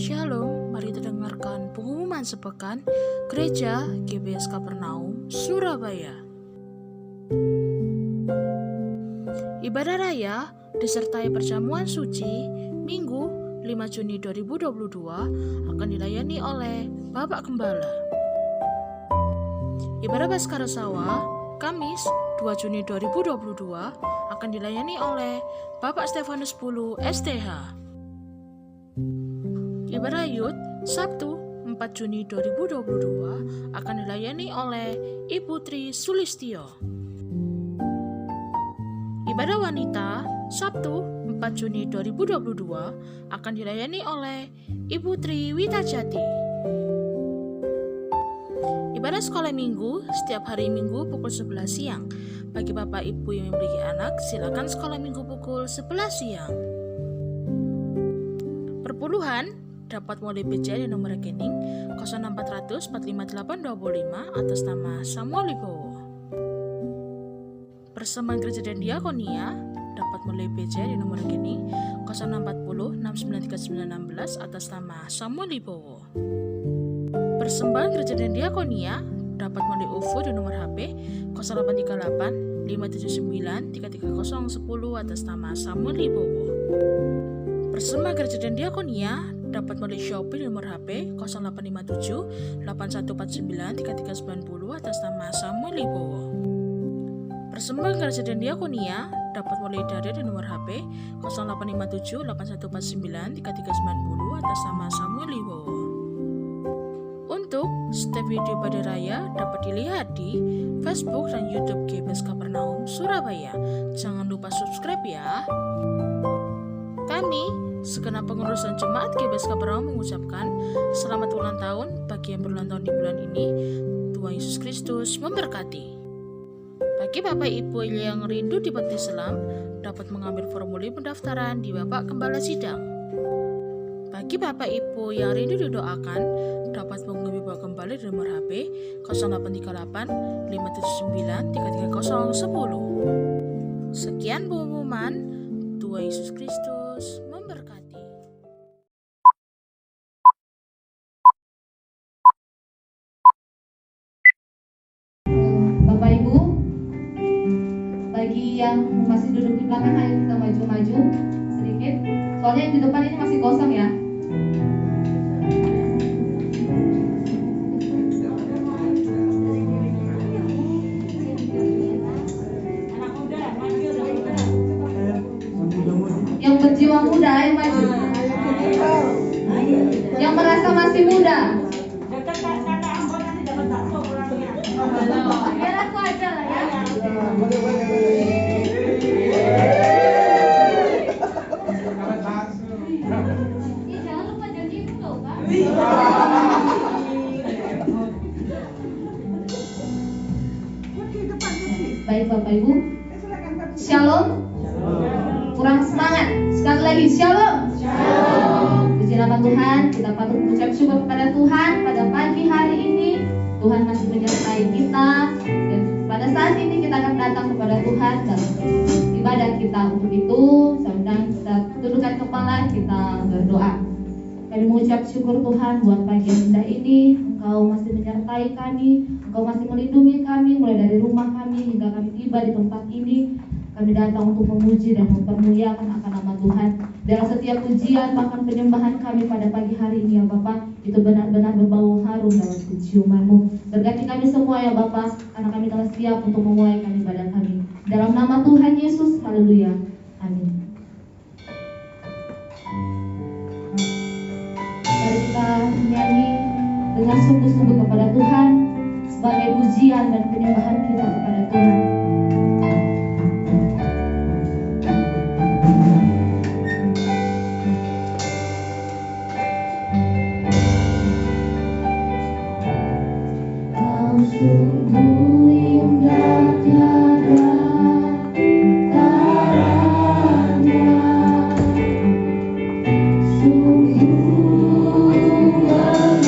Shalom, mari kita dengarkan pengumuman sepekan Gereja GBS Kapernaum, Surabaya. Ibadah Raya disertai perjamuan suci Minggu 5 Juni 2022 akan dilayani oleh Bapak Gembala. Ibadah Baskara Sawah Kamis 2 Juni 2022 akan dilayani oleh Bapak Stefanus Pulu STH. Ibadah Yud Sabtu 4 Juni 2022 akan dilayani oleh Ibu Tri Sulistyo. Ibadah Wanita Sabtu 4 Juni 2022 akan dilayani oleh Ibu Tri Witajati. Ibadah Sekolah Minggu setiap hari Minggu pukul 11 siang. Bagi Bapak Ibu yang memiliki anak, silakan sekolah Minggu pukul 11 siang. Perpuluhan dapat melalui BCA di nomor rekening 06400 45825 atas nama Samuel Wibowo. Persembahan Gereja dan Diakonia dapat melalui BCA di nomor rekening 0640 693916 atas nama Samuel Wibowo. Persembahan Gereja dan Diakonia dapat melalui OVO di nomor HP 0838 579 33010 atas nama Samuel Wibowo. Persembahan Gereja dan Diakonia dapat melalui Shopee di nomor HP 0857 8149 3390 atas nama Samuel Wibowo. Persembahan Gereja dan Diakonia dapat melalui Daria di nomor HP 0857 8149 3390 atas nama Samuel Wibowo. Untuk setiap video pada raya dapat dilihat di Facebook dan YouTube GBS Kapernaum Surabaya. Jangan lupa subscribe ya. Kami segenap pengurus dan jemaat GBS Kapernaum mengucapkan selamat ulang tahun bagi yang berulang tahun di bulan ini. Tuhan Yesus Kristus memberkati. Bagi Bapak Ibu yang rindu dibaptis Islam, dapat mengambil formulir pendaftaran di Bapak Gembala Sidang. Bagi Bapak Ibu yang rindu didoakan, dapat menghubungi Bapak Gembala di nomor HP 0838 579 33010. Sekian pengumuman. Tuhan Yesus Kristus memberkati. Bapak Ibu, bagi yang masih duduk di belakang, ayo kita maju-maju sedikit. Soalnya yang di depan ini masih kosong ya. Yang berjiwa muda, ayo maju. Yang merasa masih muda. Biar aku aja lah ya. Jangan lupa janji itu loh, Kak. Baik Bapak Ibu. Shalom. Kurang semangat. Sekali lagi shalom. Puji nama Tuhan. Kita patut mengucap syukur kepada Tuhan pada pagi hari ini. Tuhan masih menyertai kita, dan pada saat ini kita akan datang kepada Tuhan dalam ibadah kita. Untuk itu, sedang kita tundukkan kepala, kita berdoa. Kami mengucap syukur Tuhan buat pagi yang indah ini. Engkau masih menyertai kami, Engkau masih melindungi kami mulai dari rumah kami hingga kami tiba di tempat ini. Kami datang untuk memuji dan mempermuliakan akan nama Tuhan. Dalam setiap pujian bahkan penyembahan kami pada pagi hari ini ya Bapak, itu benar-benar berbau harum dalam penciuman-Mu. Berkati kami semua ya Bapak, karena kami telah siap untuk memulai ibadah kami. Dalam nama Tuhan Yesus, haleluya. Amin. Mari kita menyanyi dengan sungguh-sungguh kepada Tuhan sebagai pujian dan penyembahan kita kepada Tuhan. Sungguh indah tiada taranya, sungguh menakjubkan.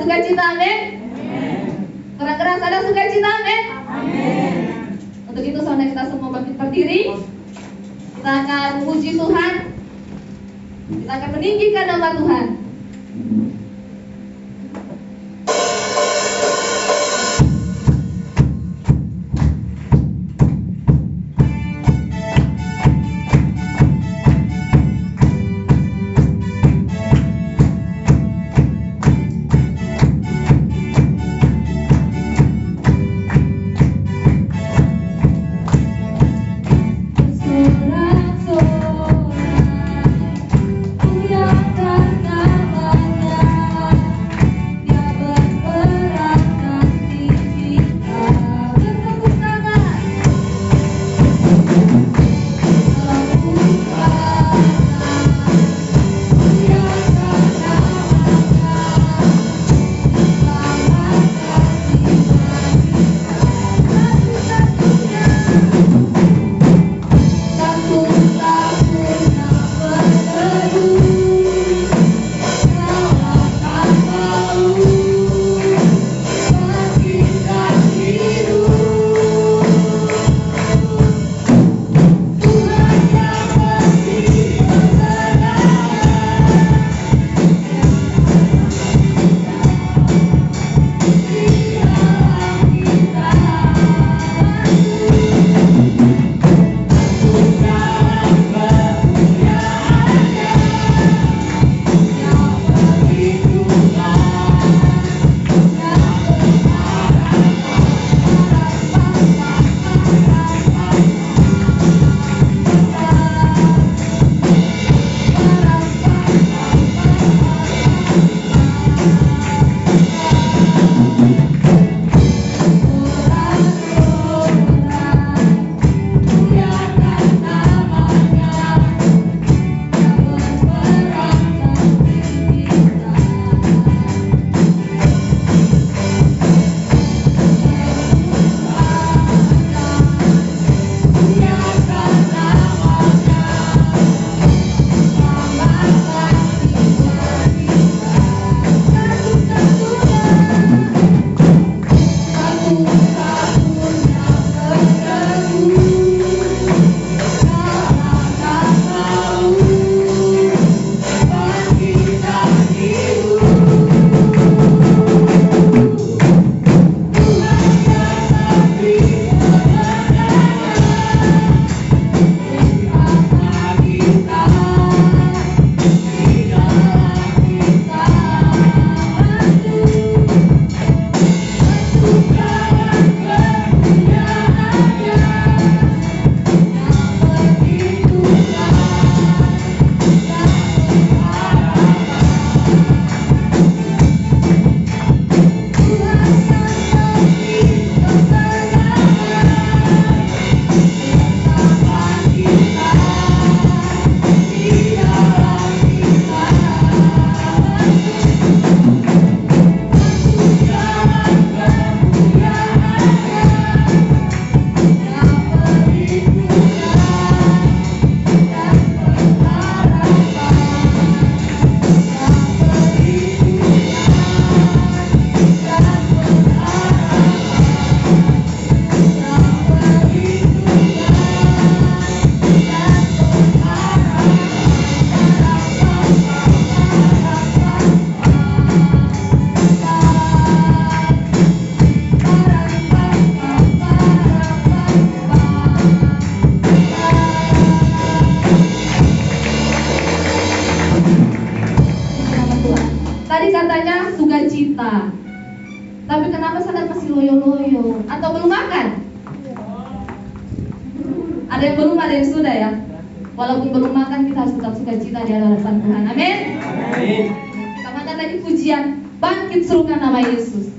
sukacita, amin. Kurang keras, ada sukacita, amin. Untuk itu saudara kita semua bangkit berdiri. Kita akan memuji Tuhan. Kita akan meninggikan nama Tuhan. sukacita. Tapi kenapa sadar masih loyo-loyo? Atau belum makan? Ada yang belum, ada yang sudah ya. Walaupun belum makan, kita harus tetap sukacita di hadapan Tuhan. Amin. Kita makan lagi pujian, bangkit serukan nama Yesus.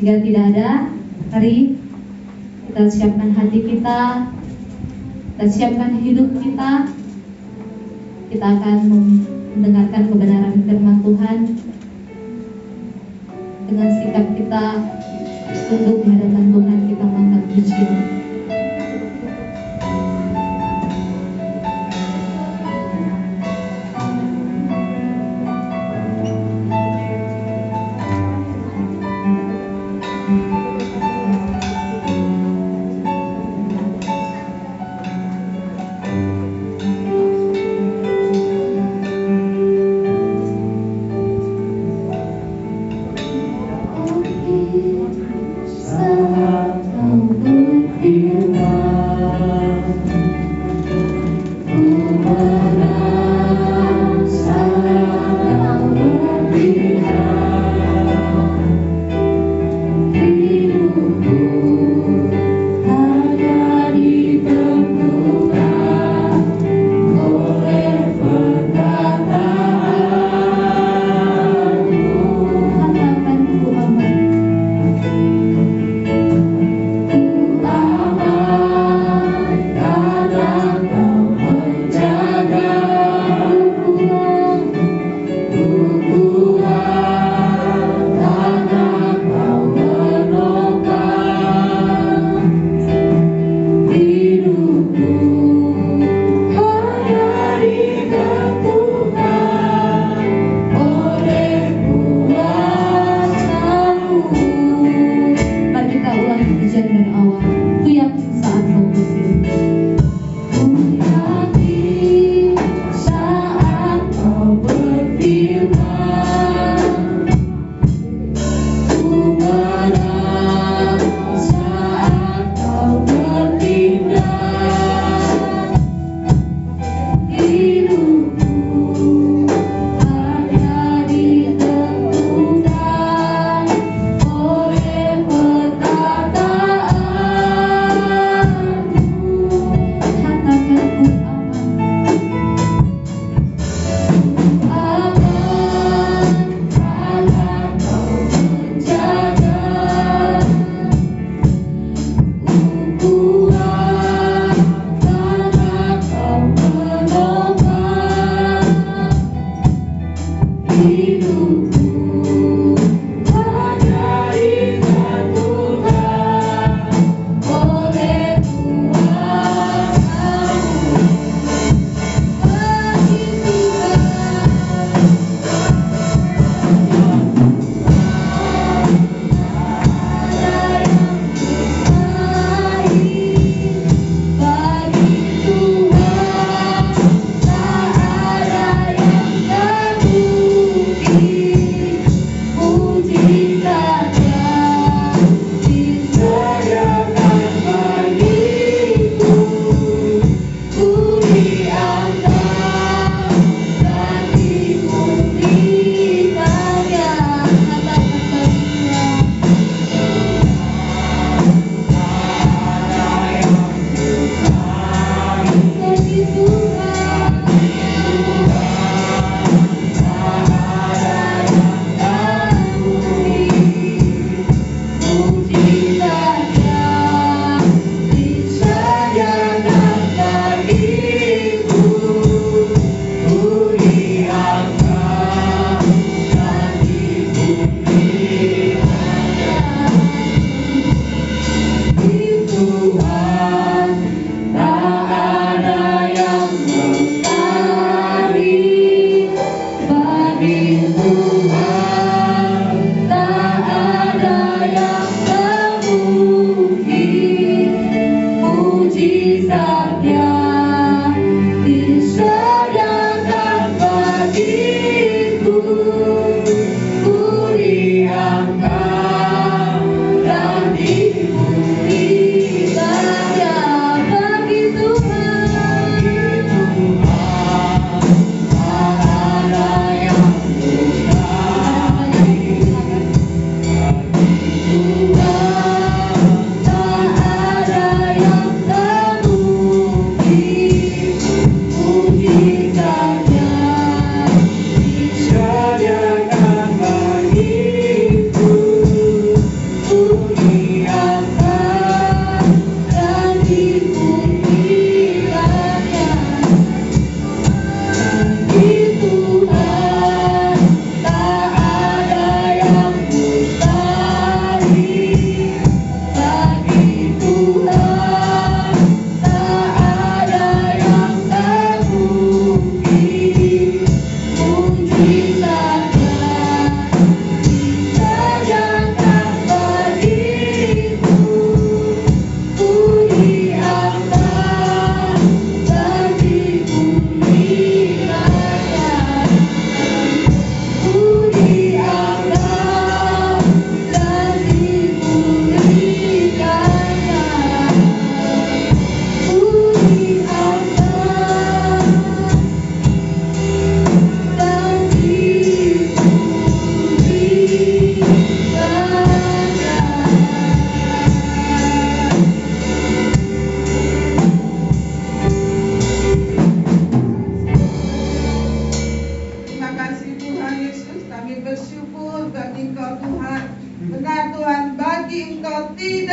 Jika tidak ada, mari kita siapkan hati kita siapkan hidup kita. Kita akan mendengarkan kebenaran firman Tuhan dengan sikap kita tunduk di hadapan Tuhan, kita mengangkat pujian.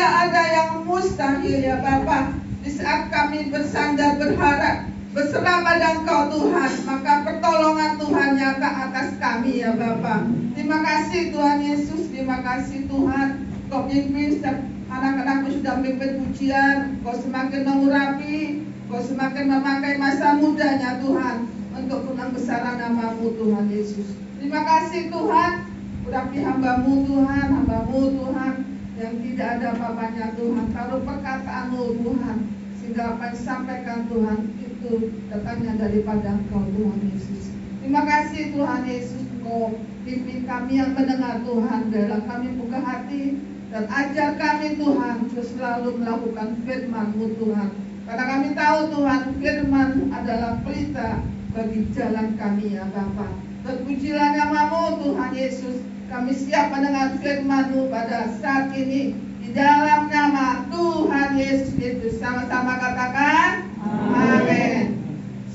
tidak ada yang mustahil ya Bapa. Di saat kami bersandar berharap berserah pada Engkau Tuhan, maka pertolongan Tuhan nyata atas kami ya Bapa. Terima kasih Tuhan Yesus, terima kasih Tuhan. Kau pimpin setiap anak-anakmu sudah memimpin pujian, Kau semakin mengurapi, Kau semakin memakai masa mudanya Tuhan untuk pembesarkan nama-Mu Tuhan Yesus. Terima kasih Tuhan, urapi hamba-Mu Tuhan, hamba-Mu Tuhan yang tidak ada apa-apanya Tuhan. Taruh perkataan-Mu Tuhan, sehingga apa yang disampaikan Tuhan itu datangnya daripada Engkau Tuhan Yesus. Terima kasih Tuhan Yesus, Kau pimpin kami yang mendengar Tuhan, biarlah kami buka hati dan ajar kami Tuhan untuk selalu melakukan firman-Mu Tuhan. Karena kami tahu Tuhan, firman adalah pelita bagi jalan kami ya Bapa. Terpujilah nama-Mu Tuhan Yesus. Kami siap mendengar firman-Mu pada saat ini. Di dalam nama Tuhan Yesus Kristus. Sama-sama katakan amin.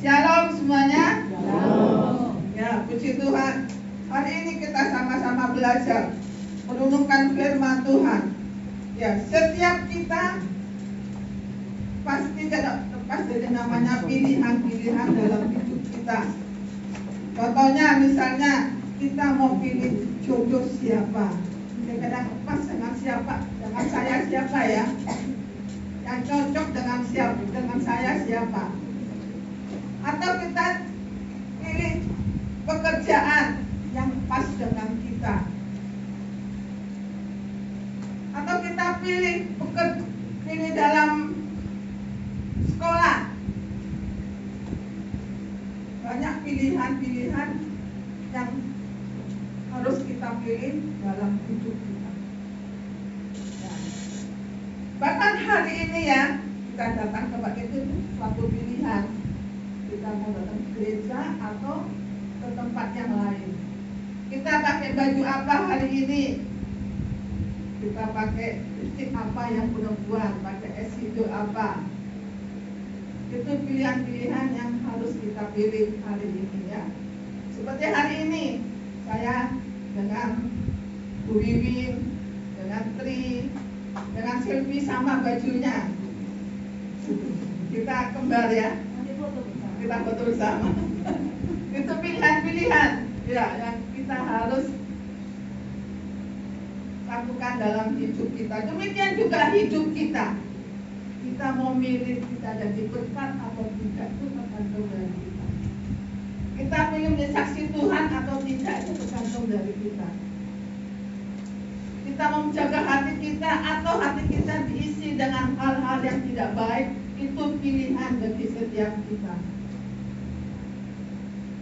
Shalom semuanya. Shalom. Ya, puji Tuhan. Hari ini kita sama-sama belajar merenungkan firman Tuhan. Ya, setiap kita pasti tidak lepas dari namanya pilihan-pilihan dalam hidup kita. Contohnya misalnya kita mau pilih jodoh siapa, kadang-kadang pas dengan siapa, dengan saya siapa ya, yang cocok dengan siapa, dengan saya siapa. Atau kita pilih pekerjaan yang pas dengan kita. Atau kita pilih dalam sekolah. Banyak pilihan-pilihan yang harus kita pilih dalam hidup kita. Bahkan hari ini ya, kita datang ke tempat itu suatu pilihan. Kita mau datang ke gereja atau ke tempat yang lain. Kita pakai baju apa hari ini? Kita pakai lipstik apa yang perempuan, pakai es hijau apa? Itu pilihan-pilihan yang harus kita pilih hari ini ya. Seperti hari ini saya dengan Bu Wiwin, dengan Tri, dengan Silvi sama bajunya. Kita kembar ya. Kita foto bersama. Itu pilihan-pilihan ya yang kita harus lakukan dalam hidup kita. Demikian juga hidup kita. Kita mau milih kita jadi berkat atau tidak itu tergantung dari kita. Kita pilih menjadi saksi Tuhan atau tidak itu tergantung dari kita. Kita mau menjaga hati kita atau hati kita diisi dengan hal-hal yang tidak baik, itu pilihan bagi setiap kita.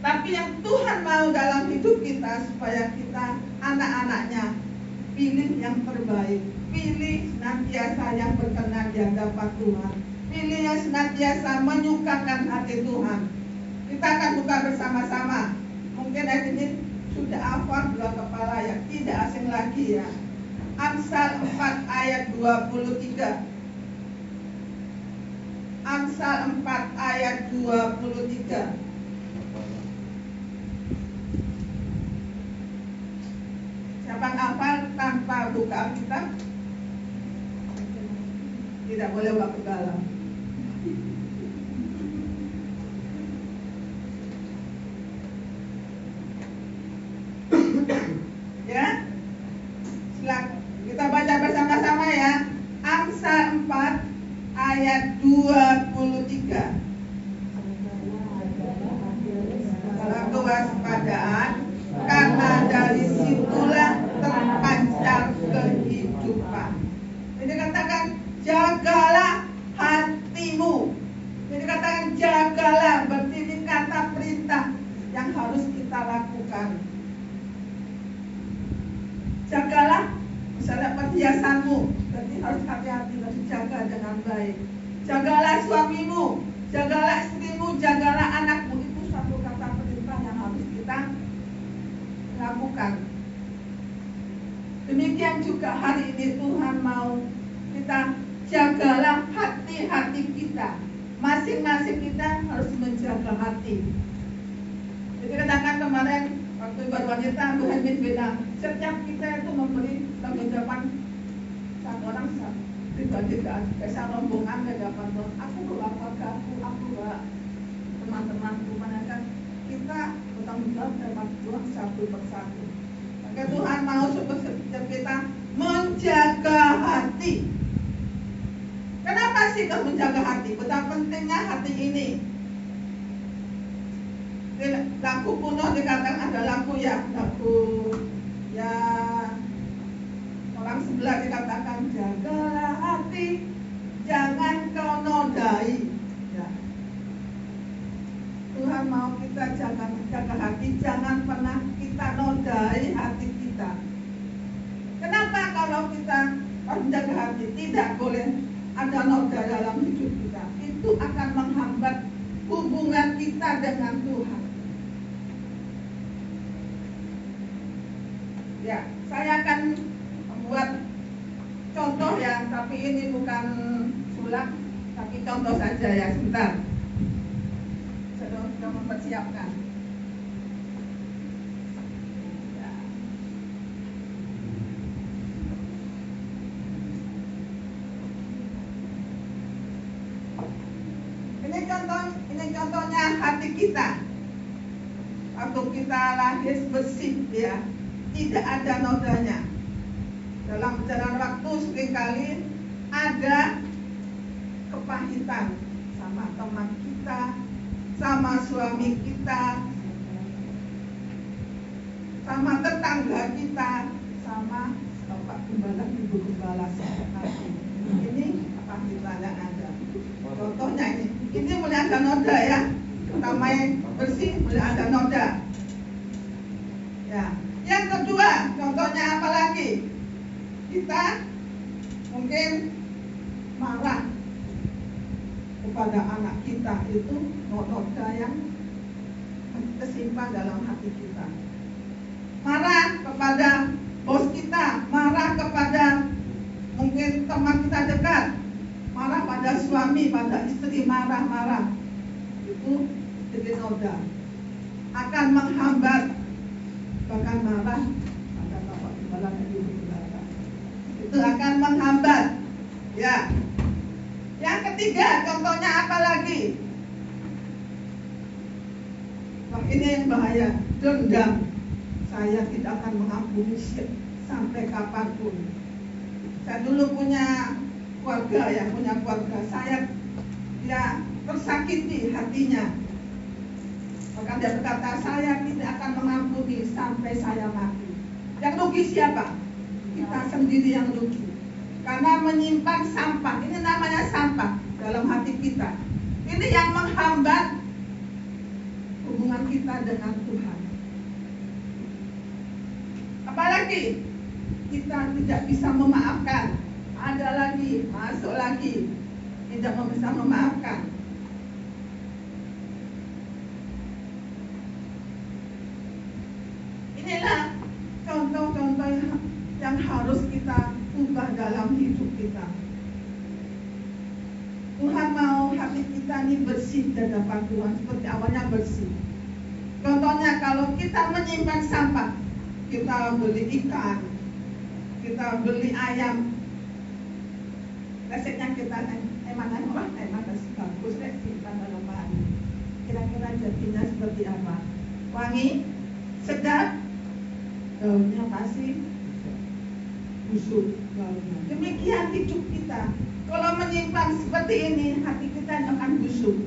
Tapi yang Tuhan mau dalam hidup kita supaya kita anak-anaknya pilih yang terbaik. Pilih senantiasa yang berkenan di hadapan Tuhan. Pilih yang senantiasa menyukakan hati Tuhan. Kita akan buka bersama-sama. Mungkin ayat ini sudah hafal dua kepala ya, tidak asing lagi ya. Amsal 4 ayat 23. Amsal 4 ayat 23. Siapa hafal tanpa buka Alkitab? Tidak boleh buka ke dalam. Ya, silakan kita baca bersama-sama ya. Amsal 4 ayat 23. Kewaspadaan, karena dari situlah terpancar kehidupan. Jadi katakan jagalah hatimu. Jadi katakan jagalah, berarti ini kata perintah yang harus kita lakukan. Jagalah, misalnya perhiasanmu, berarti harus hati-hati dan jaga dengan baik. Jagalah suamimu, jagalah istrimu, jagalah anakmu. Itu satu kata perintah yang harus kita lakukan. Demikian juga hari ini Tuhan mau kita jagalah hati-hati kita. Masing-masing kita harus menjaga hati. Jadi katakan kemarin waktu baru wanita Bu Henry bilang, setiap kita itu memberi tanggung jawaban satu orang sudah tidak bisa rombongan ke depan Tuhan. Aku bawa keluargaku, aku bawa teman-temanku, kan kita bertanggung jawab terhadap Tuhan satu persatu. Maka Tuhan mau supaya kita menjaga hati. Kenapa sih kita menjaga hati? Betapa pentingnya hati ini. Di lagu kuno dikatakan ada lagu ya orang sebelah dikatakan jagalah hati, jangan kau nodai. Ya. Tuhan mau kita jaga hati, jangan pernah kita nodai hati kita. Kenapa kalau kita menjaga hati tidak boleh ada noda dalam hidup kita? Itu akan menghambat hubungan kita dengan Tuhan. Ya, saya akan membuat contoh ya, tapi ini bukan sulap, tapi contoh saja ya, sebentar. Saya sudah mempersiapkan. Ya. Ini contohnya hati kita. Waktu kita lahir bersih ya, tidak ada nodanya. Dalam perjalanan waktu seringkali ada kepahitan sama teman kita, sama suami kita, sama tetangga kita, sama bapak gembala, ibu gembala seperti ini kepahitan yang ada. Contohnya ini mulai ada noda ya. Pertama yang bersih mulai ada noda. Ya. Yang kedua, contohnya apa lagi? Kita mungkin marah kepada anak kita, itu noda yang tersimpan dalam hati kita. Marah kepada bos kita, marah kepada mungkin teman kita dekat, marah pada suami, pada istri, marah-marah. Itu jadi noda, akan menghambat. Bahkan marah pada bapak gembala dan ibu gembala, itu akan menghambat. Ya. Yang ketiga, contohnya apa lagi? Wah, ini yang bahaya, dendam. Saya tidak akan mengampuni sampai kapanpun. Saya dulu punya keluarga, saya tersakiti hatinya. Maka dia berkata, saya tidak akan mengampuni sampai saya mati. Yang rugi siapa? Kita sendiri yang rugi. Karena menyimpan sampah, ini namanya sampah dalam hati kita. Ini yang menghambat hubungan kita dengan Tuhan. Apalagi kita tidak bisa memaafkan. Ada lagi, masuk lagi, tidak bisa memaafkan. Inilah contoh-contoh yang harus kita ubah dalam hidup kita. Tuhan mau hati kita ini bersih di hadapan Tuhan, seperti awalnya bersih. Contohnya kalau kita menyimpan sampah, kita beli ikan, kita beli ayam, resepnya kita mana bagus kita dalam bahan. Kira-kira jadinya seperti apa? Wangi, sedap, daunnya pasti busuk. Demikian hidup kita. Kalau menyimpan seperti ini, hati kita akan busuk.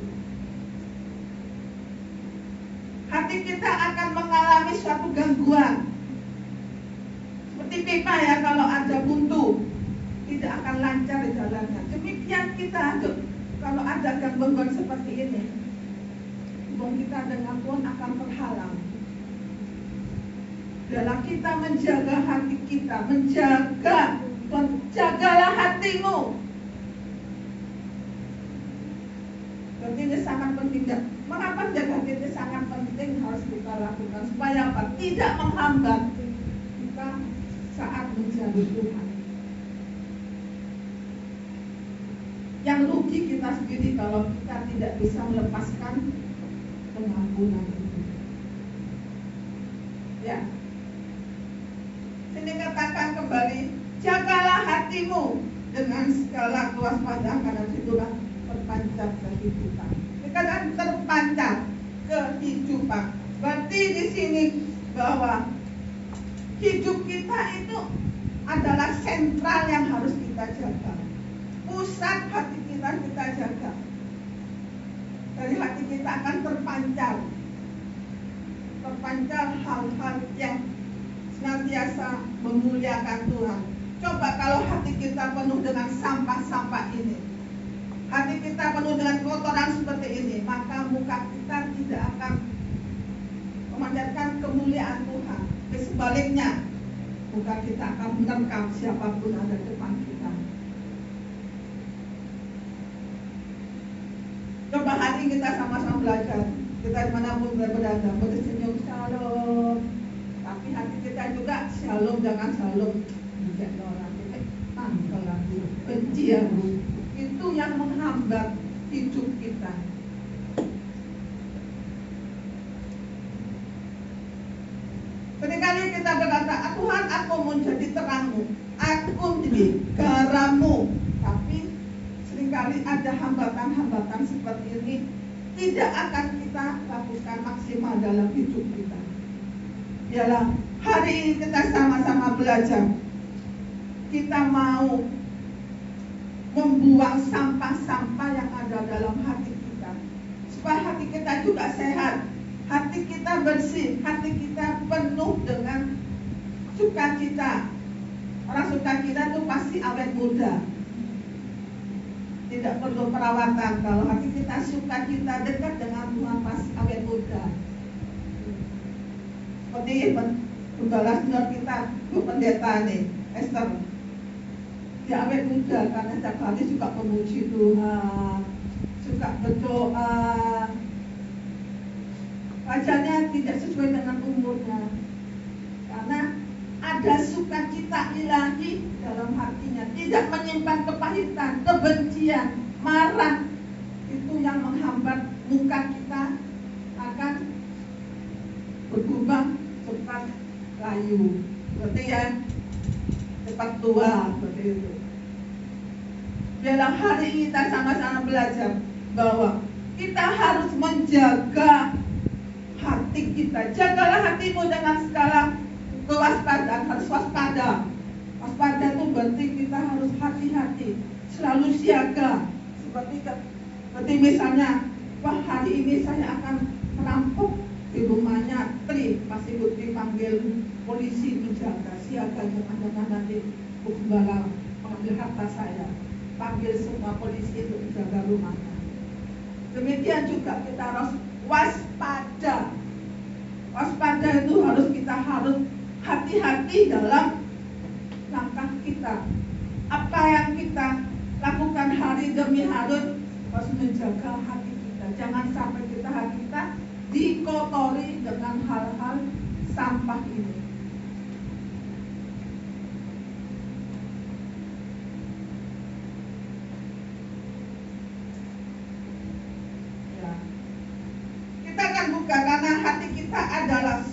Hati kita akan mengalami suatu gangguan. Seperti pipa ya, kalau ada buntu, tidak akan lancar jalannya. Demikian kita, kalau ada gangguan seperti ini, hubungan kita dengan Tuhan akan terhalang. Dalam kita menjaga hati kita, jagalah hatimu. Berarti ini sangat penting. Mengapa jaga hati ini sangat penting harus kita lakukan supaya apa? Tidak menghambat kita saat mencari Tuhan. Yang rugi kita sendiri kalau kita tidak bisa melepaskan pengampunan itu. Ya. Sini katakan kembali, jagalah hatimu dengan segala kewaspadaan, karena situlah terpancar kehidupan. Dikatakan terpancar kehidupan. Berarti di sini bahwa hidup kita itu adalah sentral yang harus kita jaga. Pusat hati kita jaga. Dari hati kita akan terpancar hal-hal yang senantiasa memuliakan Tuhan. Coba kalau hati kita penuh dengan sampah-sampah ini, hati kita penuh dengan kotoran seperti ini, maka muka kita tidak akan memanjatkan kemuliaan Tuhan. Sebaliknya, muka kita akan menerkam siapapun ada depan kita. Coba hari kita sama-sama belajar. Kita dimanapun berada, bersenyum shalom. Tapi hati kita juga shalom, jangan shalom menjadi orang tanggal lagi benci. Itu yang menghambat hidup kita. Seringkali kita berkata, Tuhan, aku mau jadi terangmu, aku menjadi garammu. Tapi seringkali ada hambatan-hambatan seperti ini tidak akan kita lakukan maksimal dalam hidup kita. Ialah hari ini kita sama-sama belajar. Kita mau membuang sampah-sampah yang ada dalam hati kita, supaya hati kita juga sehat, hati kita bersih, hati kita penuh dengan sukacita. Orang sukacita itu pasti awet muda, tidak perlu perawatan. Kalau hati kita sukacita dekat dengan Tuhan, pasti awet muda. Seperti Gembala senior kita, Bu Pendeta nih, Esther. Dia awet muda karena setiap hari suka memuji Tuhan, suka berdoa. Wajahnya tidak sesuai dengan umurnya, karena ada sukacita ilahi dalam hatinya, tidak menyimpan kepahitan, kebencian, marah. Itu yang menghambat muka kita akan berubah cepat layu, berarti ya cepat tua, seperti itu. Dalam hari ini kita sama-sama belajar bahwa kita harus menjaga hati kita. Jagalah hatimu dengan segala kewaspadaan, harus waspada. Waspada itu berarti kita harus hati-hati, selalu siaga. Seperti misalnya, wah hari ini saya akan merampok di rumahnya Tri, pasti Putri panggil polisi menjaga, siaga, jangan nanti Gembala mengambil harta saya. Panggil semua polisi untuk menjaga rumahnya. Demikian juga kita harus waspada. Waspada itu kita harus hati-hati dalam langkah kita. Apa yang kita lakukan hari demi hari, harus menjaga hati kita. Jangan sampai hati kita dikotori dengan hal-hal sampah ini. Ya. Kita akan buka, karena hati kita adalah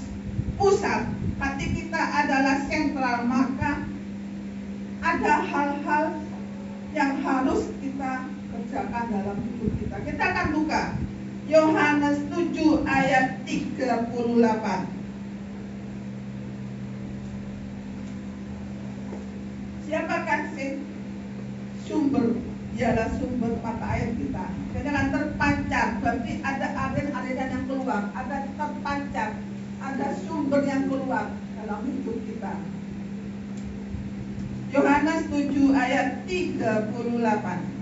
pusat, hati kita adalah sentral, maka ada hal-hal yang harus kita kerjakan dalam hidup kita. Kita akan buka Yohanes 7 ayat 38. Siapakah sumber? Ialah sumber mata air kita. Jangan terpancar, berarti ada aliran yang keluar, ada terpancar, ada sumber yang keluar dalam hidup kita. Yohanes 7 ayat 38.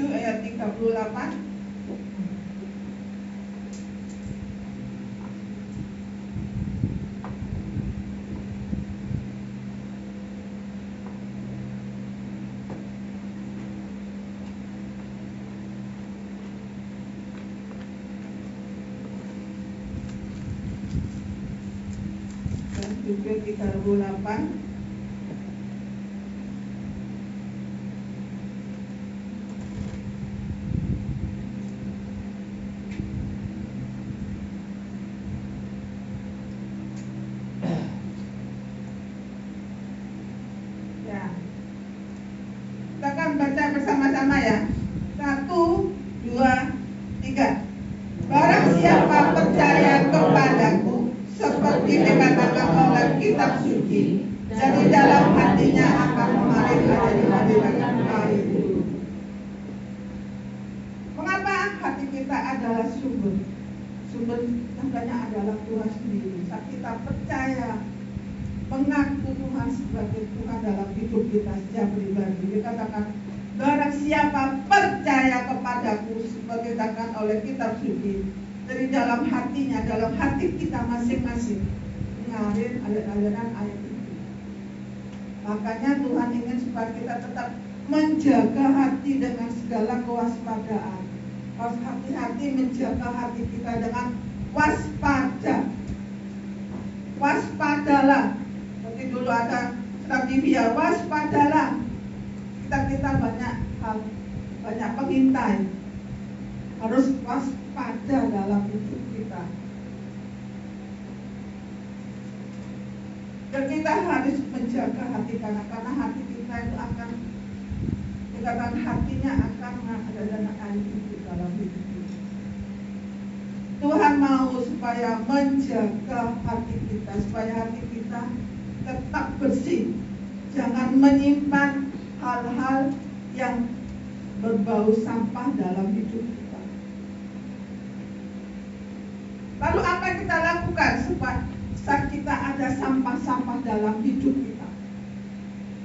Ayat 38. Juga 38. 3. Barang siapa percaya kepadaku, seperti dikatakan oleh kitab suci, dari dalam hatinya akan mengalir aliran air hidup. Mengapa hati kita adalah sumber? Sumber tandanya adalah Tuhan sendiri. Saat kita percaya, mengaku Tuhan sebagai Tuhan dalam hidup kita secara pribadi, dikatakan barang siapa percaya kepadaku, sebagai dikatakan oleh kitab suci, dari dalam hatinya, dalam hati kita masing-masing mengalir aliran air hidup. Makanya Tuhan ingin supaya kita tetap menjaga hati dengan segala kewaspadaan. Harus hati-hati menjaga hati kita dengan waspada. Waspadalah. Seperti dulu ada surat Biblia, waspadalah. Kita banyak hal, banyak pengintai. Harus waspada dalam hidup kita. Dan kita harus menjaga hati karena hati kita itu akan dikatakan hatinya akan mengadakan air hidup dalam hidup kita. Tuhan mau supaya menjaga hati kita, supaya hati kita tetap bersih. Jangan menyimpan hal-hal yang berbau sampah dalam hidup kita. Lalu apa yang kita lakukan supaya saat kita ada sampah-sampah dalam hidup kita?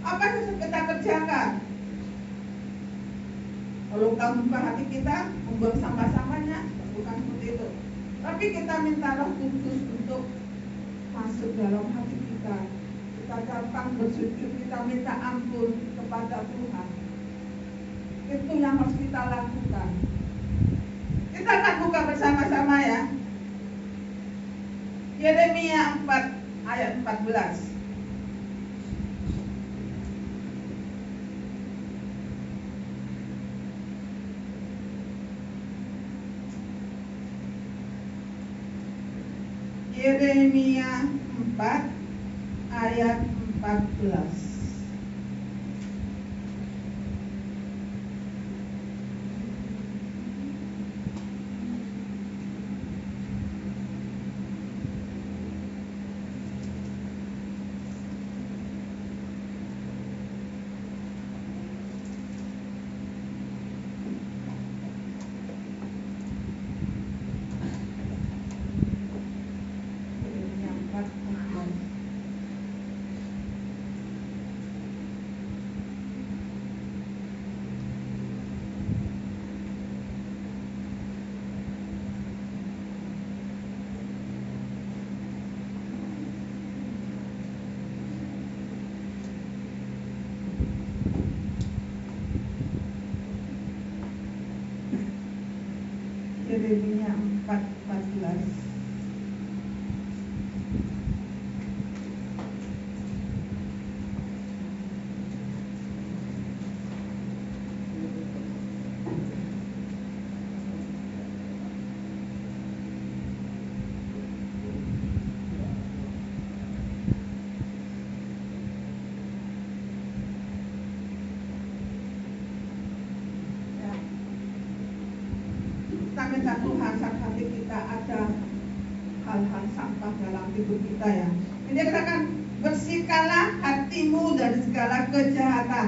Apa yang harus kita kerjakan? Kalau kamu buka hati kita, membuang sampah-sampahnya, bukan seperti itu. Tapi kita minta Roh Kudus untuk masuk dalam hati kita. Kita datang bersujud, kita minta ampun kepada Tuhan. Itu yang harus kita lakukan. Kita akan buka bersama-sama ya. Yeremia 4 ayat 14. Yeremia 4 ayat 14. Yeremia 4:14. Kita minta Tuhan saat hati kita ada hal-hal sampah dalam hidup kita ya. Ini katakan bersihkanlah hatimu dari segala kejahatan.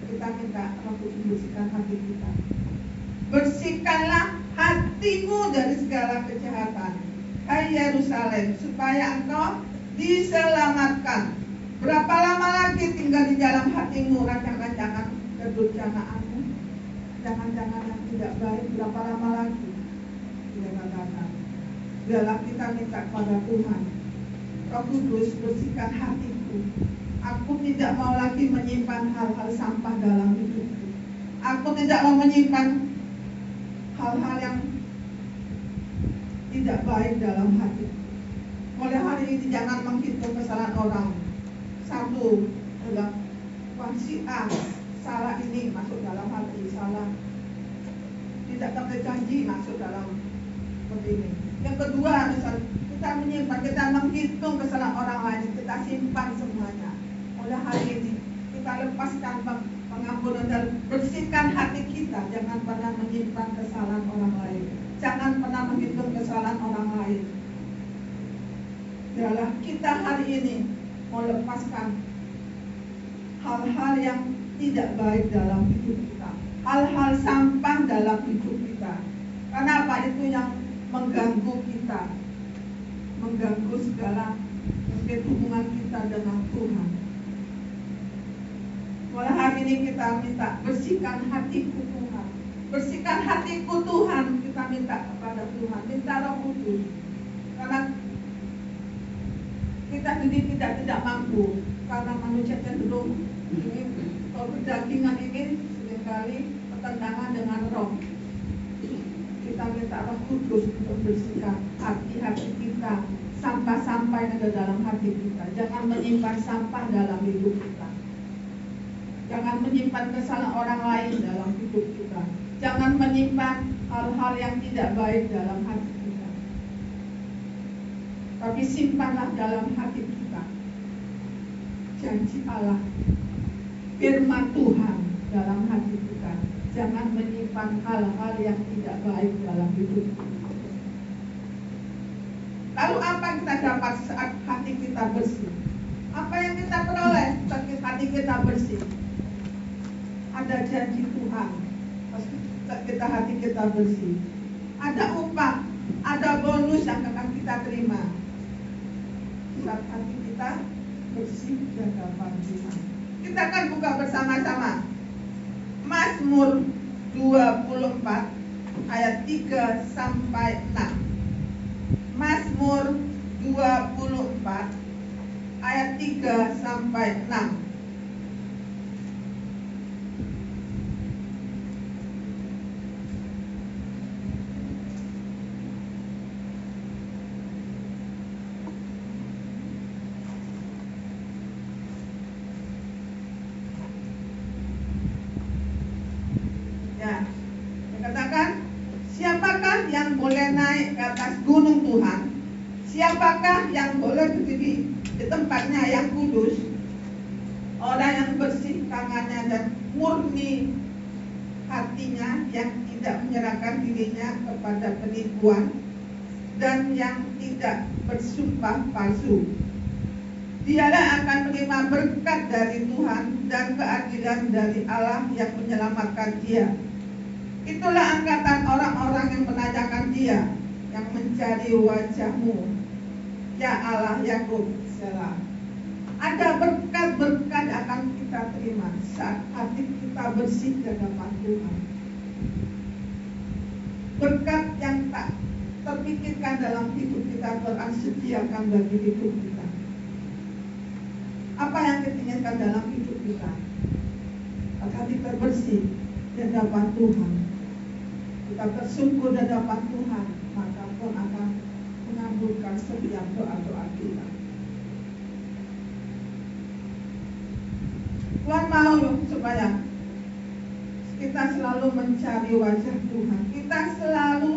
Kita minta Roh Kudus bersihkan hati kita. Bersihkanlah hatimu dari segala kejahatan, hai Yerusalem, supaya engkau diselamatkan. Berapa lama lagi tinggal di dalam hatimu rancangan-rancangan kedurjanaanmu, jangan-jangan yang tidak baik? Berapa lama lagi? Tidak katakan. Dalam kita minta kepada Tuhan, Roh Kudus bersihkan hatiku. Aku tidak mau lagi menyimpan hal-hal sampah dalam hidupku. Aku tidak mau menyimpan hal-hal yang tidak baik dalam hati. Mulai hari ini jangan menghitung kesalahan orang. Satu adalah si A salah, ini masuk dalam hati salah, tidak terjanji masuk dalam seperti ini. Yang kedua, misal kita menyimpan, kita menghitung kesalahan orang lain, kita simpan semuanya. Mulai hari ini kita lepaskan pengampunan dan bersihkan hati kita. Jangan pernah menyimpan kesalahan orang lain. Biarlah kita hari ini melepaskan hal-hal yang tidak baik dalam hidup kita, hal-hal sampah dalam hidup kita. Karena apa? Itu yang mengganggu kita, mengganggu segala mungkin hubungan kita dengan Tuhan. Mulai hari ini kita minta, bersihkan hatiku Tuhan, bersihkan hatiku Tuhan. Kita minta kepada Tuhan, minta Roh Kudus. Karena kita sendiri tidak mampu, karena manusia cenderung ini kedagingan ini seringkali bertentangan dengan roh. Kita minta Roh Kudus untuk bersihkan hati-hati kita, sampah-sampah yang ada dalam hati kita. Jangan menyimpan sampah dalam hidup kita. Jangan menyimpan kesalahan orang lain dalam hidup kita. Jangan menyimpan hal-hal yang tidak baik dalam hati kita. Tapi simpanlah dalam hati kita janji Allah, firman Tuhan dalam hati kita. Jangan menyimpan hal-hal yang tidak baik dalam hidup kita. Lalu apa yang kita dapat saat hati kita bersih? Apa yang kita peroleh saat hati kita bersih? Ada janji Tuhan saat hati kita bersih. Ada upah, ada bonus yang akan kita terima saat hati kita bersih di hadapan Tuhan. Kita akan buka bersama-sama Mazmur 24 ayat 3 sampai 6. Mazmur 24 ayat 3 sampai 6. Ya, dikatakan, siapakah yang boleh naik ke atas gunung Tuhan? Siapakah yang boleh berdiri di tempatnya yang kudus? Orang yang bersih tangannya dan murni hatinya, yang tidak menyerahkan dirinya kepada penipuan dan yang tidak bersumpah palsu. Dialah akan menerima berkat dari Tuhan dan keadilan dari Allah yang menyelamatkan dia. Itulah angkatan orang-orang yang menanyakan dia, yang mencari wajah-Mu, ya Allah Yakub. Selah. Ada berkat-berkat akan kita terima saat hati kita bersih di hadapan Tuhan. Berkat yang tak terpikirkan dalam hidup kita, Tuhan sediakan bagi hidup kita. Apa yang kita inginkan dalam hidup kita? Agar kita bersih di hadapan Tuhan, kita bersungguh di hadapan Tuhan, maka Tuhan akan mengabulkan setiap doa-doa kita. Tuhan mau supaya kita selalu mencari wajah Tuhan, kita selalu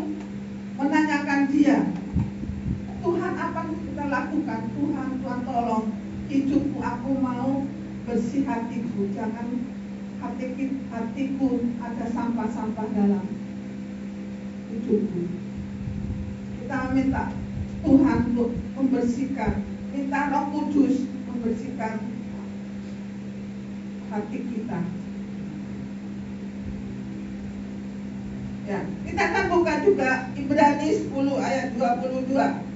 menanyakan dia. Tuhan, apa yang kita lakukan? Tuhan tolong hidupku, aku mau bersih hatiku. Jangan hatiku ada sampah-sampah dalam hidupku. Kita minta Tuhan untuk membersihkan, minta Roh Kudus membersihkan hati kita. Ya, kita akan buka juga Ibrani 10 ayat 22.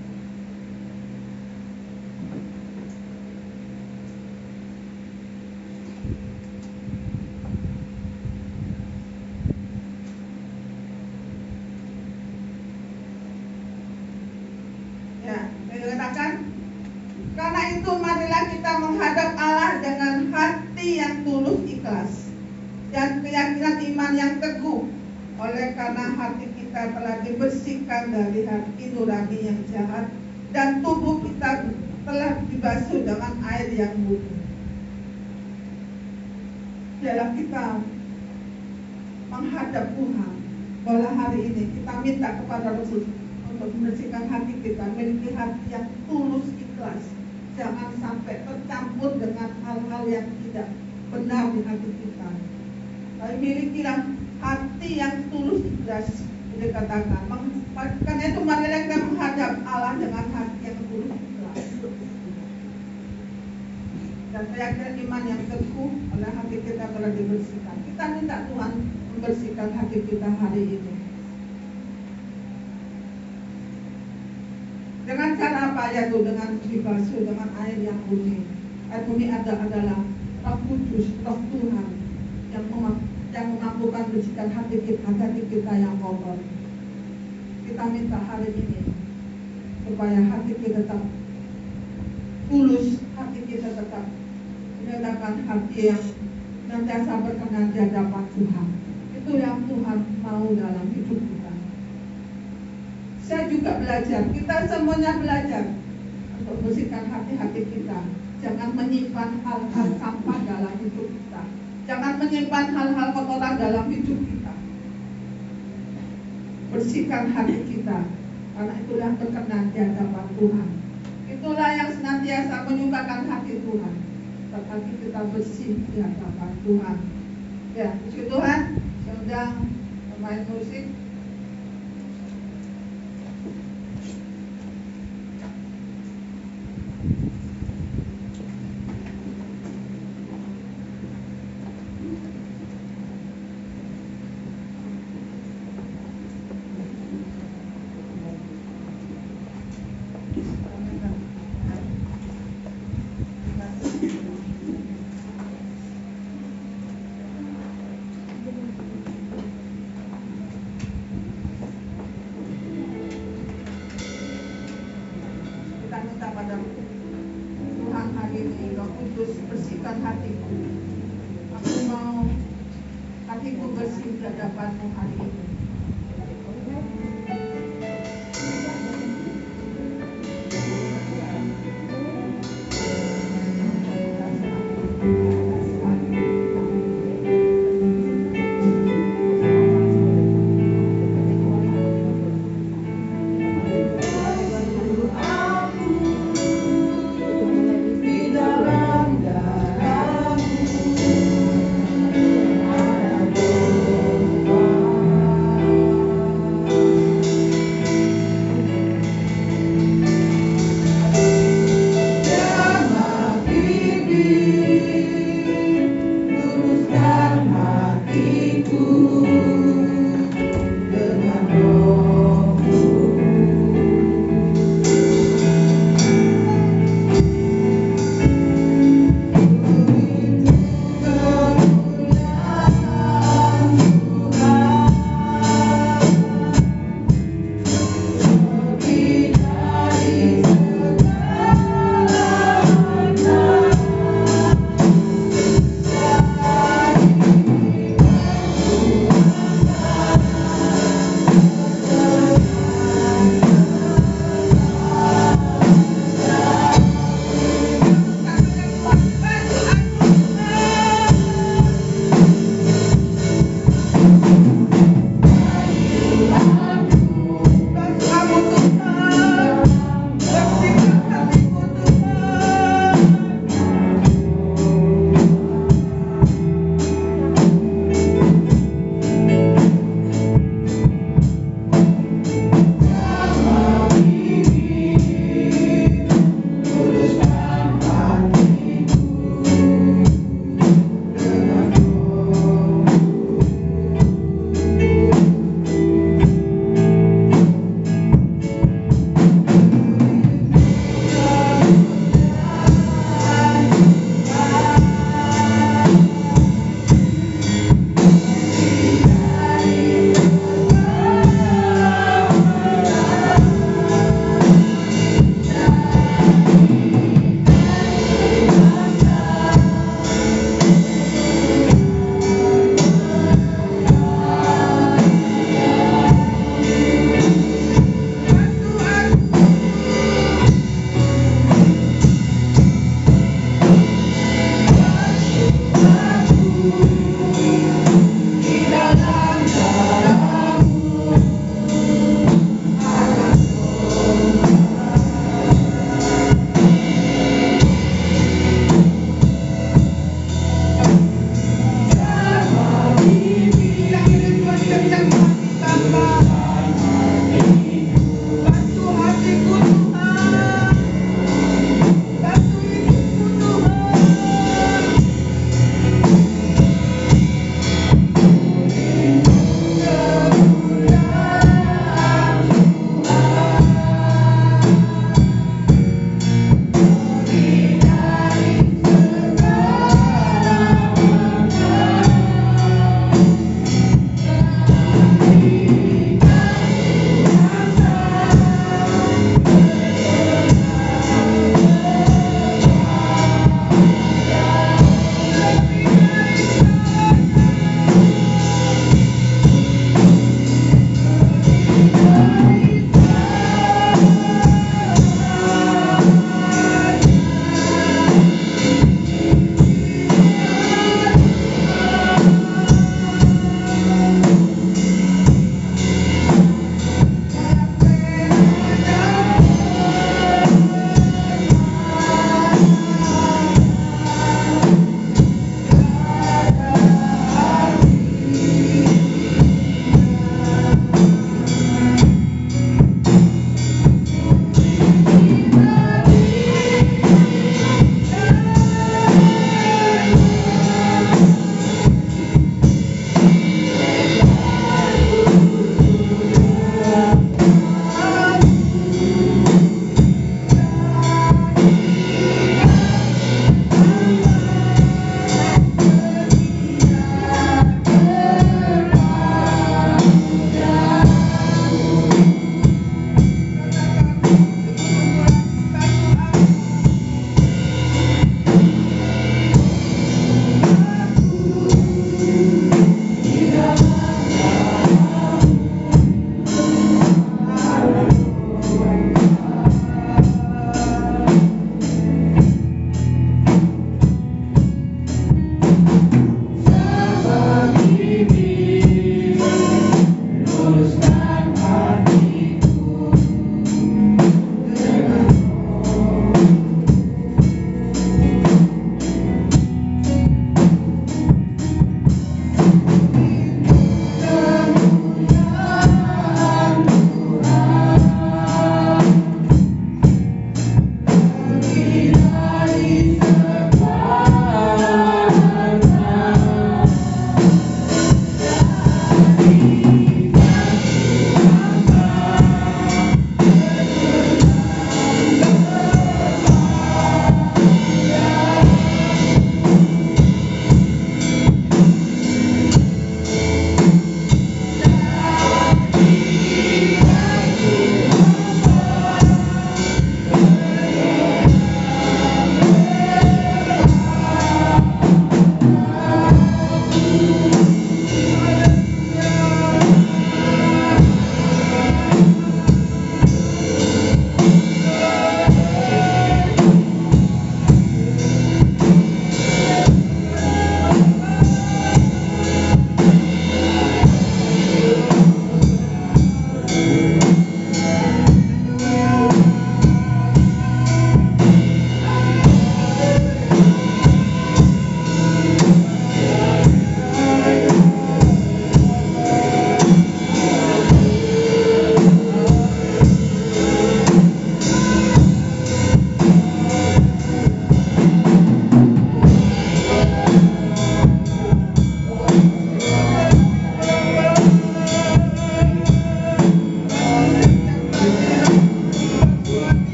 Dikatakan, karena itu marilah kita menghadap Allah dengan hati yang tulus ikhlas dan keyakinan iman yang teguh, oleh karena hati kita telah dibersihkan dari hati nurani yang jahat dan tubuh kita telah dibasuh dengan air yang murni. Biarlah kita menghadap Tuhan. Pada hari ini kita minta kepada Rasul untuk membersihkan hati kita, memiliki hati yang tulus ikhlas. Jangan sampai tercampur dengan hal-hal yang tidak benar di hati kita. Tapi milikilah hati yang tulus ikhlas, dikatakan. Karena itu marilah kita menghadap Allah dengan hati yang tulus ikhlas. dan keyakinan iman yang teguh oleh hati kita telah dibersihkan. Kita minta Tuhan membersihkan hati kita hari ini. Dengan cara apa ya tuh? Dengan dibasuh dengan air yang murni. Air murni adalah Roh Kudus, Roh Tuhan yang memampukan bersihkan hati kita yang kotor. Kita minta hari ini supaya hati kita tetap tulus, hati kita tetap menyatakan hati yang senantiasa berkenan di hadapan Tuhan. Itu yang Tuhan mau dalam hidup kita. Saya juga belajar, kita semuanya belajar untuk bersihkan hati-hati kita. Jangan menyimpan hal-hal sampah dalam hidup kita. Jangan menyimpan hal-hal kotoran dalam hidup kita. Bersihkan hati kita, karena itulah berkenan di hadapan Tuhan. Itulah yang senantiasa menyukakan hati Tuhan. Hati kita bersih di hadapan Tuhan. Ya, puji Tuhan. Saya undang pemain musik. Tuhan hari ini, Roh Kudus, bersihkan hatiku. Aku mau hatiku bersih di hadapan-Mu hari ini.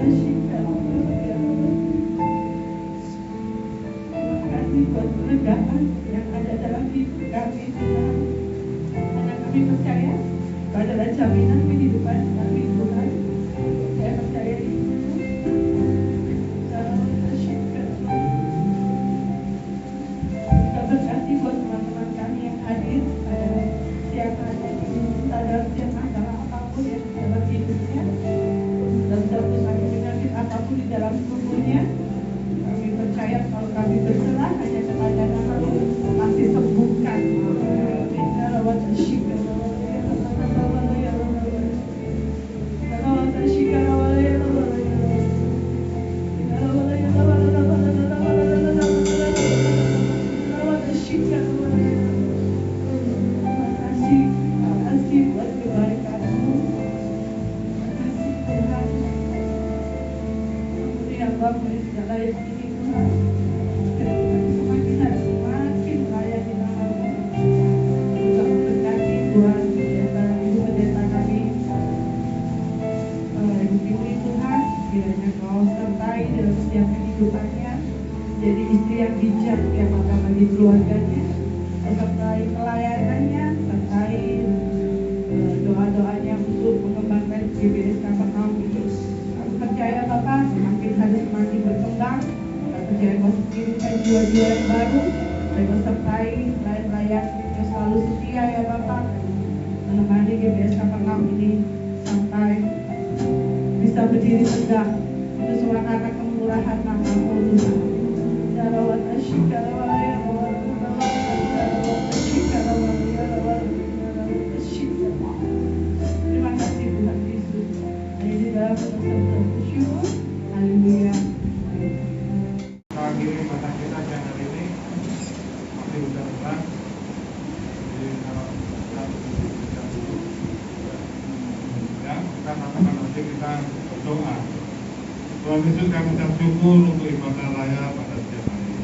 kasih buat kelegaan yang ada dalam hidup kami, Tuhan. Karena kami percaya Kau adalah jaminan kehidupan kami, Tuhan. Saya percaya itu. Kau berkati buat teman-teman kami yang hadir pada siang hari ini. Dalam setiap masalah apapun yang dalam hidupnya, dan satu sakit penyakit apapun di dalam tubuhnya, kami percaya kalau kami berserah hanya kepada Nama-Mu, pasti sembuhkan. Jadi istri yang bijak yang akan bagi keluarganya, sertai pelayanannya, sertai doa-doanya untuk mengembangkan GBS Kapernaum ini. Aku percaya Bapak semakin hari semakin berkembang. Aku percaya Kau kirimkan jiwa-jiwa yang baru dan Kau sertai pelayan-pelayan yang selalu setia ya Bapak menemani GBS Kapernaum ini sampai bisa berdiri tegak. Itu semua karena kemurahan Nama-Mu Tuhan. Terima kasih Tuhan Yesus. Ini dalam pesan bersyukur. Haleluya. Saat ini mata kita siang hari ini masih hujan-hujan. Jadi kalau kita hujan dulu, ya kita katakan nanti kita berdoa. Tuhan Yesus, kami ucap syukur untuk ibadah raya pada siang hari ini.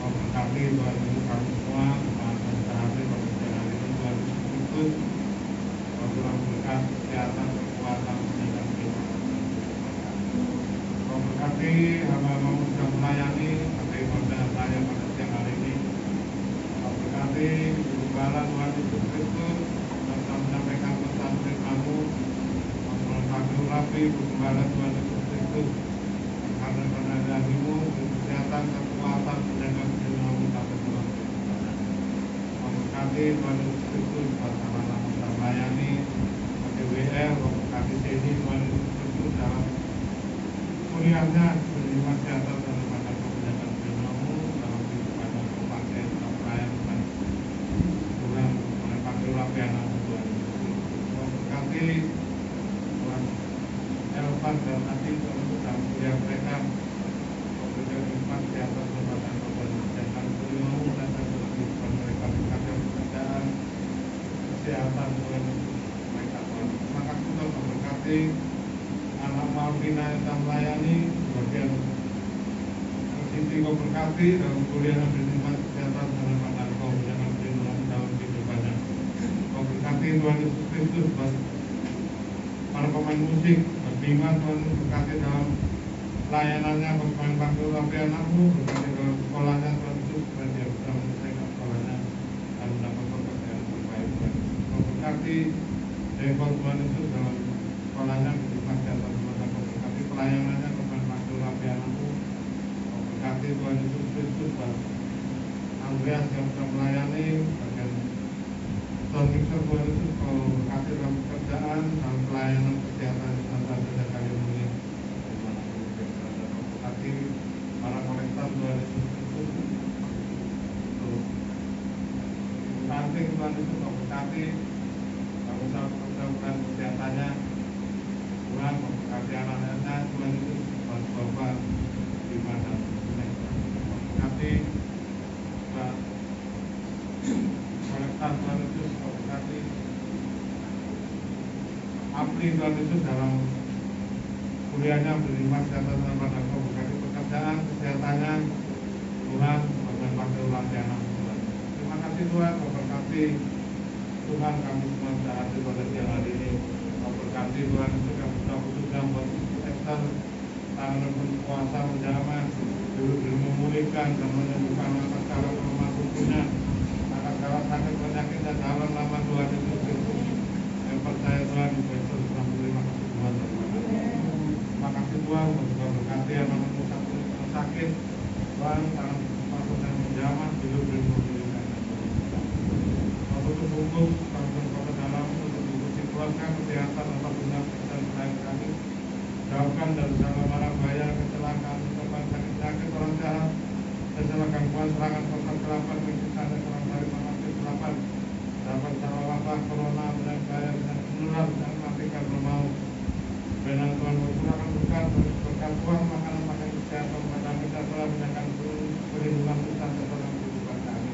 Kau berkati Tuhan Yesus kami semua, dan sehari pada siang hari ini Tuhan Yesus, Kau kurang berkat kesehatan, kekuatan, dan kita. Kau berkati hamba-Mu sedang melayani pada ibadah raya pada siang hari ini. Kau berkati Gembala Tuhan Yesus Kristus yang telah menyampaikan pesan firman-Mu. Kau melengkapi urapi Gembala Tuhan Yesus karena darimu kesehatan, kekuatan, menjaga kehidupan sampai Tuhan. Memberkati Tuhan Yesus Kristus bersama-sama kita melayani WL, memberkati sini Tuhan Yesus Kristus dalam kuliahnya, menerima kesehatan dan menjaga kehidupan dalam kehidupan dan berbagai pelayanan Tuhan melengkapi urapi anak-Mu Tuhan Yesus Kristus. Memberkati Tuhan Elvan dan Adi dalam kuliah mereka, memberikan hikmat kesehatan kesempatan kepada beliau dan kehidupan mereka dikasih pekerjaan kesehatan Tuhan mereka Tuhan. Terima kasih Tuhan memberkati anak Malvina yang telah melayani bagian Siti Kau berkati dalam kuliah dan hikmat kesehatan kesempatan Kau jangan perlindungan dalam kehidupannya. Kau berkati Tuhan Yesus Kristus para pemain musik. Bima Tuhan berkati dalam layanannya, bermain waktu tapi anak-Mu berkati dalam sekolahnya Tuhan Yesus, supaya dia bisa menyelesaikan sekolahnya dan mendapat pekerjaan terbaik Tuhan. Kau berkati Devon Tuhan Yesus dalam sekolahnya, berkhidmat di atas Tuhan. Kau berkati pelayanannya, bermain waktu tapi anak-Mu. Kau berkati Tuhan Yesus Kristus dan Andreas yang sedang melayani bagian Tuhan Yesus Tuhan Yesus. Kau berkati dalam pekerjaan, dalam pelayanan kesehatan dan kali ini berkati para kolektor Tuhan Yesus Kristus untuk samping Tuhan Yesus. Kau berkati usaha-usaha kesehatannya Tuhan, memberkati anak-anaknya Tuhan Yesus, Tuhan Bapak di mana berkati kolektor Tuhan Yesus. Kau berkati Apri Tuhan Yesus dalam kuliahnya, berkhidmat kesehatan dan pada Kau berkati pekerjaan kesehatannya Tuhan, dan wakil anak Tuhan. Terima kasih Tuhan, Kau berkati Tuhan kami semua sudah hadir pada siang hari ini. Kau berkati Tuhan Yesus, kami sudah khususnya buat Esther tangan berkuasa menjamah, dulu memulihkan dan menyembuhkan atas segala kelemahan tubuhnya, atas segala sakit penyakit dan dalam nama Tuhan Yesus Kristus. Yang percaya Tuhan Yesus telah terima kasih Tuhan. Terima kasih Tuhan untuk berkati anak sakit Tuhan, tangan pastor yang menjamah, hidup dan memulihkan. Untuk hukum kota dalam untuk mengikuti keluarga kesehatan atau benar dan selain kami jauhkan dari segala mara bahaya kecelakaan korban sakit orang jahat dan segala gangguan serangan kota kelapan kegiatan dan serang dari penyakit kelapan dapat secara wabah corona dan bahaya dan menular dan mematikan bermaut. Benar Tuhan berkurangkan berkat uang makanan makan kesehatan pada kita telah menyatakan perlindungan kita dalam kehidupan kami.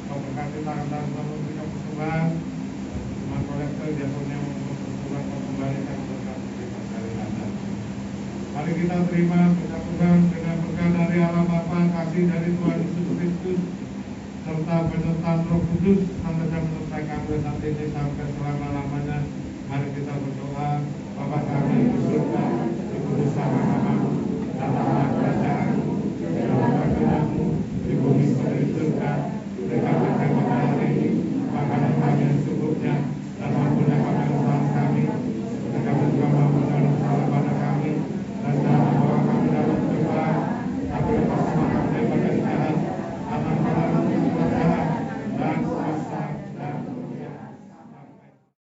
Kau berkati tangan Tuhan memberikan persembahan cuma kolektor jatuhnya untuk persembahan kau kembalikan berkat berikan dari Anda. Mari kita terima berkat Tuhan dengan berkat dari Allah Bapa, kasih dari Tuhan Yesus Kristus serta penyertaan Roh Kudus sampai menyertai kami saat ini sampai selama-lamanya. Mari kita berdoa. Bapa kami di surga, dikuduskanlah